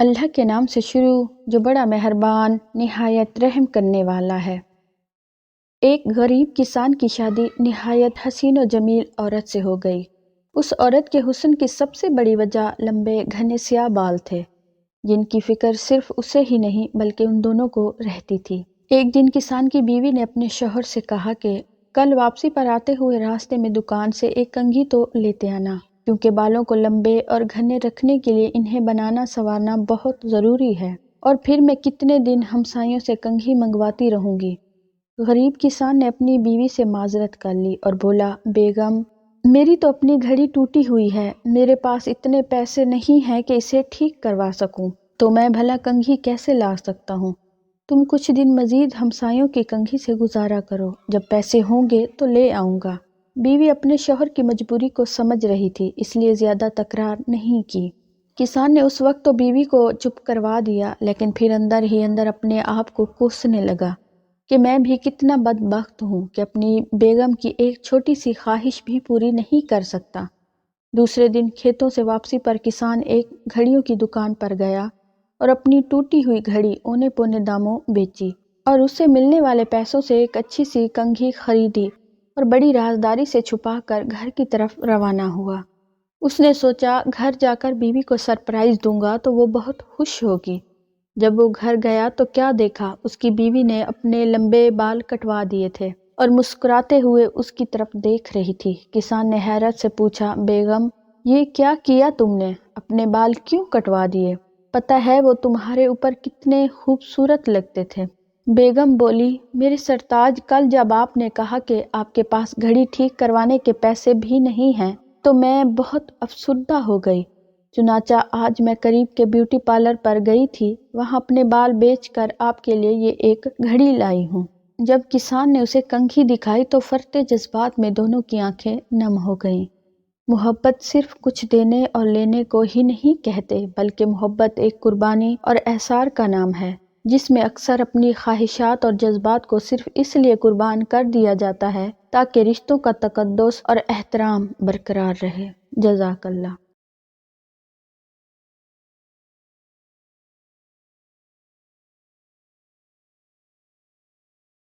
اللہ کے نام سے شروع جو بڑا مہربان نہایت رحم کرنے والا ہے۔ ایک غریب کسان کی شادی نہایت حسین و جمیل عورت سے ہو گئی۔ اس عورت کے حسن کی سب سے بڑی وجہ لمبے گھنے سیاہ بال تھے، جن کی فکر صرف اسے ہی نہیں بلکہ ان دونوں کو رہتی تھی۔ ایک دن کسان کی بیوی نے اپنے شوہر سے کہا کہ کل واپسی پر آتے ہوئے راستے میں دکان سے ایک کنگھی تو لیتے آنا، کیونکہ بالوں کو لمبے اور گھنے رکھنے کے لیے انہیں بنانا سنوارنا بہت ضروری ہے، اور پھر میں کتنے دن ہمسایوں سے کنگھی منگواتی رہوں گی۔ غریب کسان نے اپنی بیوی سے معذرت کر لی اور بولا، بیگم، میری تو اپنی گھڑی ٹوٹی ہوئی ہے، میرے پاس اتنے پیسے نہیں ہیں کہ اسے ٹھیک کروا سکوں، تو میں بھلا کنگھی کیسے لا سکتا ہوں؟ تم کچھ دن مزید ہمسایوں کی کنگھی سے گزارا کرو، جب پیسے ہوں گے تو لے آؤں گا۔ بیوی اپنے شوہر کی مجبوری کو سمجھ رہی تھی، اس لیے زیادہ تکرار نہیں کی۔ کسان نے اس وقت تو بیوی کو چپ کروا دیا، لیکن پھر اندر ہی اندر اپنے آپ کو کوسنے لگا کہ میں بھی کتنا بدبخت ہوں کہ اپنی بیگم کی ایک چھوٹی سی خواہش بھی پوری نہیں کر سکتا۔ دوسرے دن کھیتوں سے واپسی پر کسان ایک گھڑیوں کی دکان پر گیا اور اپنی ٹوٹی ہوئی گھڑی اونے پونے داموں بیچی، اور اس سے ملنے والے پیسوں سے ایک اچھی سی کنگھی خریدی اور بڑی رازداری سے چھپا کر گھر کی طرف روانہ ہوا۔ اس نے سوچا گھر جا کر بیوی کو سرپرائز دوں گا تو وہ بہت خوش ہوگی۔ جب وہ گھر گیا تو کیا دیکھا، اس کی بیوی نے اپنے لمبے بال کٹوا دیے تھے اور مسکراتے ہوئے اس کی طرف دیکھ رہی تھی۔ کسان نے حیرت سے پوچھا، بیگم، یہ کیا کیا تم نے؟ اپنے بال کیوں کٹوا دیے؟ پتہ ہے وہ تمہارے اوپر کتنے خوبصورت لگتے تھے۔ بیگم بولی، میرے سرتاج، کل جب آپ نے کہا کہ آپ کے پاس گھڑی ٹھیک کروانے کے پیسے بھی نہیں ہیں تو میں بہت افسردہ ہو گئی، چنانچہ آج میں قریب کے بیوٹی پارلر پر گئی تھی، وہاں اپنے بال بیچ کر آپ کے لیے یہ ایک گھڑی لائی ہوں۔ جب کسان نے اسے کنگھی دکھائی تو فرتے جذبات میں دونوں کی آنکھیں نم ہو گئیں۔ محبت صرف کچھ دینے اور لینے کو ہی نہیں کہتے، بلکہ محبت ایک قربانی اور احسار کا نام ہے، جس میں اکثر اپنی خواہشات اور جذبات کو صرف اس لیے قربان کر دیا جاتا ہے تاکہ رشتوں کا تقدس اور احترام برقرار رہے۔ جزاک اللہ۔